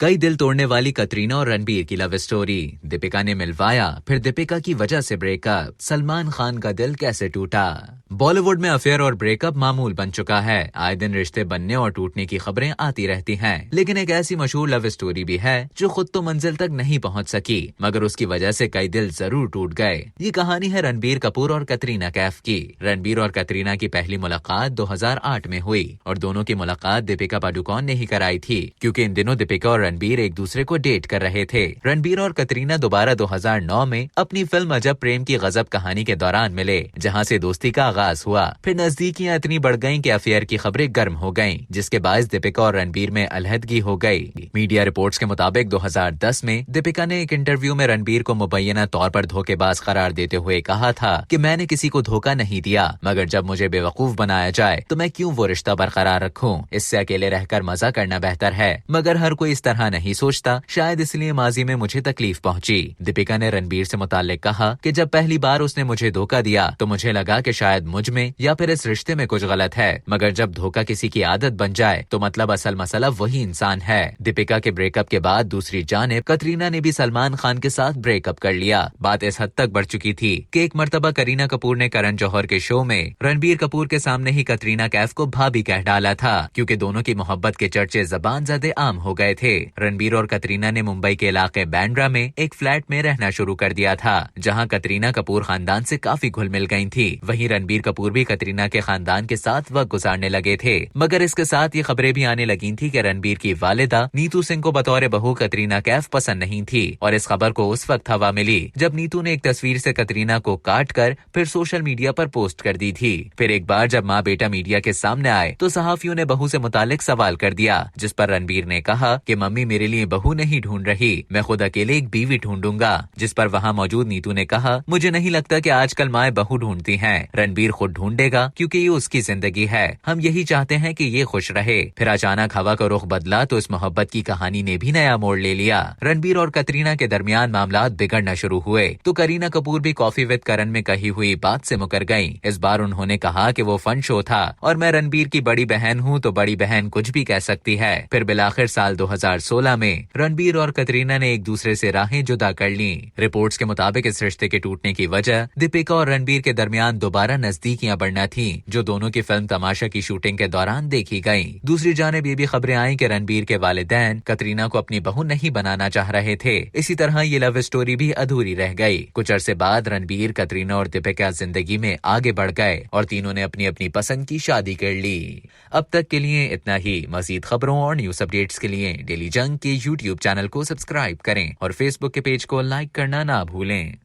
कई दिल तोड़ने वाली कतरीना और रणबीर की लव स्टोरी। दीपिका ने मिलवाया, फिर दीपिका की वजह से ब्रेकअप। सलमान खान का दिल कैसे टूटा। बॉलीवुड में अफेयर और ब्रेकअप मामूल बन चुका है। आए दिन रिश्ते बनने और टूटने की खबरें आती रहती हैं। लेकिन एक ऐसी मशहूर लव स्टोरी भी है जो खुद तो मंजिल तक नहीं पहुंच सकी, मगर उसकी वजह से कई दिल जरूर टूट गए। ये कहानी है रणबीर कपूर और कतरीना कैफ की। रणबीर और कतरीना की पहली मुलाकात 2008 में हुई और दोनों की मुलाकात दीपिका पादुकोण ने ही कराई थी, क्योंकि इन दिनों दीपिका और रणबीर एक दूसरे को डेट कर रहे थे। रणबीर और कतरीना दोबारा 2009 में अपनी फिल्म अजब प्रेम की गजब कहानी के दौरान मिले, जहां से दोस्ती का आगाज हुआ। फिर नजदीकियां इतनी बढ़ गईं कि अफेयर की खबरें गर्म हो गईं, जिसके बायस दीपिका और रणबीर में अलहदगी हो गई। मीडिया रिपोर्ट्स के मुताबिक 2010 में दीपिका ने एक इंटरव्यू में रणबीर को मुबैना तौर पर धोखेबाज करार देते हुए कहा था कि मैंने किसी को धोखा नहीं दिया, मगर जब मुझे बेवकूफ बनाया जाए तो मैं क्यों वो रिश्ता बरकरार रखूं। इससे अकेले रहकर मजा करना बेहतर है, मगर हर कोई इस तरह नहीं सोचता, शायद इसलिए माजी में मुझे तकलीफ पहुंची। दीपिका ने रणबीर से मुताल्लिक कहा कि जब पहली बार उसने मुझे धोखा दिया तो मुझे लगा कि शायद मुझ में या फिर इस रिश्ते में कुछ गलत है, मगर जब धोखा किसी की आदत बन जाए तो मतलब असल मसला वही इंसान है। दीपिका के ब्रेकअप के बाद दूसरी जानिब कतरीना ने भी सलमान खान के साथ ब्रेकअप कर लिया। बात इस हद तक बढ़ चुकी थी कि एक मर्तबा करीना कपूर ने करण जौहर के शो में रणबीर कपूर के सामने ही कतरीना कैफ को भाभी कह डाला था, क्योंकि दोनों की मोहब्बत के चर्चे जबान ज़दे आम हो गए थे। रणबीर और कतरीना ने मुंबई के इलाके बैंड्रा में एक फ्लैट में रहना शुरू कर दिया था, जहां कतरीना कपूर खानदान से काफी घुल मिल गई थी। वहीं रणबीर कपूर भी कतरीना के खानदान के साथ वक्त गुजारने लगे थे, मगर इसके साथ ये खबरें भी आने लगी थी कि रणबीर की वालिदा नीतू सिंह को बतौर बहू कतरीना कैफ पसंद नहीं थी। और इस खबर को उस वक्त हवा मिली जब नीतू ने एक तस्वीर से कतरीना को काट कर फिर सोशल मीडिया पर पोस्ट कर दी थी। फिर एक बार जब माँ बेटा मीडिया के सामने आए तो सहाफियों ने बहू से मुतालिक सवाल कर दिया, जिस पर रणबीर ने कहा कि मम्मी मेरे लिए बहू नहीं ढूंढ रही, मैं खुद अकेले एक बीवी ढूंढूंगा। जिस पर वहाँ मौजूद नीतू ने कहा, मुझे नहीं लगता कि आजकल माएं बहू ढूंढती हैं, रणबीर खुद ढूंढेगा क्योंकि ये उसकी जिंदगी है, हम यही चाहते हैं कि ये खुश रहे। फिर अचानक हवा का रुख बदला तो इस मोहब्बत की कहानी ने भी नया मोड़ ले लिया। रणबीर और कतरीना के दरमियान मामलात बिगड़ना शुरू हुए तो करीना कपूर भी कॉफी विद करण में कही हुई बात से मुकर गईं। इस बार उन्होंने कहा कि वो फन शो था और मैं रणबीर की बड़ी बहन हूँ तो बड़ी बहन कुछ भी कह सकती है। फिर बिलाखिर साल 2016 में रणबीर और कतरीना ने एक दूसरे से राहें जुदा कर ली। रिपोर्ट्स के मुताबिक इस रिश्ते के टूटने की वजह दीपिका और रणबीर के दरमियान दोबारा नजदीकियां बढ़ना थी, जो दोनों की फिल्म तमाशा की शूटिंग के दौरान देखी गयी। दूसरी जानिब ये भी खबरें आई कि रणबीर के वालिदैन कतरीना को अपनी बहू नहीं बनाना चाह रहे थे। इसी तरह ये लव स्टोरी भी अधूरी रह गई। कुछ अरसे बाद रणबीर, कतरीना और दीपिका जिंदगी में आगे बढ़ गए और तीनों ने अपनी अपनी पसंद की शादी कर ली। अब तक के लिए इतना ही। मजीद खबरों और न्यूज अपडेट्स के लिए डेली जंग के YouTube चैनल को सब्सक्राइब करें और Facebook के पेज को लाइक करना ना भूलें।